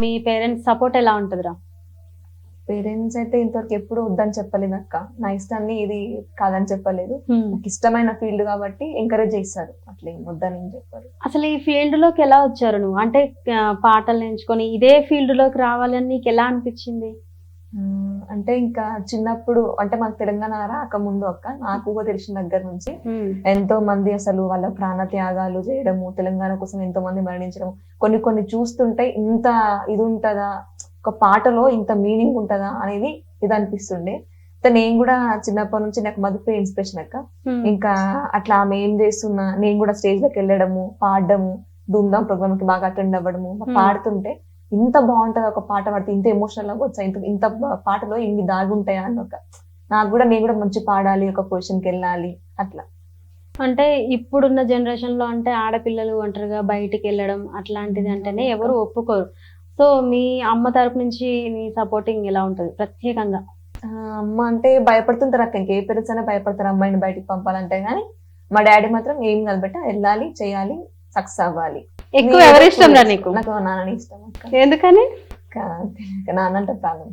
మీ parents support ఎలా ఉంటదిరా? Parents అయితే ఇంతవరకు ఎప్పుడు వద్దని చెప్పలేదు అక్క. నా ఇష్టాన్ని ఇది కాదని చెప్పలేదు. నాకు ఇష్టమైన ఫీల్డ్ కాబట్టి ఎంకరేజ్ చేస్తారు, అట్లా ఏం వద్దని ఏం చెప్పారు. అసలు ఈ ఫీల్డ్ లోకి ఎలా వచ్చారు నువ్వు? అంటే పాటలు నేర్చుకొని ఇదే ఫీల్డ్ లోకి రావాలని నీకు ఎలా అనిపించింది? అంటే ఇంకా చిన్నప్పుడు అంటే మాకు తెలంగాణ రాకముందు అక్క, నాకు తెలిసిన దగ్గర నుంచి ఎంతో మంది అసలు వాళ్ళ ప్రాణ త్యాగాలు చేయడము, తెలంగాణ కోసం ఎంతో మంది మరణించడం, కొన్ని కొన్ని చూస్తుంటే ఇంత ఇది ఉంటదా, ఒక పాటలో ఇంత మీనింగ్ ఉంటదా అనేది ఇది అనిపిస్తుండే. నేను కూడా చిన్నప్పటి నుంచి నాకు మధుప్రియ ఇన్స్పిరేషన్ అక్క. ఇంకా అట్లా ఆమె ఏం చేస్తున్నా నేను కూడా స్టేజ్ లోకి వెళ్ళడము, పాడడము, ధూమ్ధామ్ ప్రోగ్రామ్ కి బాగా అటెండ్ అవ్వడము, పాడుతుంటే ఇంత బాగుంటది ఒక పాట పాడితే, ఇంత ఎమోషనల్ గా వచ్చా, ఇంత పాటలో ఇన్ని దాగి ఉంటాయా అని ఒక నాకు కూడా, నేను కూడా మంచి పాడాలి, ఒక పొజిషన్ కి వెళ్ళాలి అట్లా. అంటే ఇప్పుడున్న జనరేషన్ లో అంటే ఆడపిల్లలు ఒంటరిగా బయటికి వెళ్ళడం అట్లాంటిది అంటేనే ఎవరు ఒప్పుకోరు. సో మీ అమ్మ తరపు నుంచి నీ సపోర్టింగ్ ఎలా ఉంటది ప్రత్యేకంగా? అమ్మ అంటే భయపడుతుంటారు అక్క, ఇంకే పేరెంట్స్ అయినా భయపడతారు అమ్మాయిని బయటికి పంపాలంటే, కానీ మా డాడీ మాత్రం ఏం కలబెట్ట వెళ్ళాలి, చేయాలి, సక్సెస్ అవ్వాలి. ఎక్కువ ఎవరి ఇష్టం రా నీకు? నాకు నాన్నని ఇష్టం అక్క. ఎందుకని? నాన్న అంటే ప్రాణం.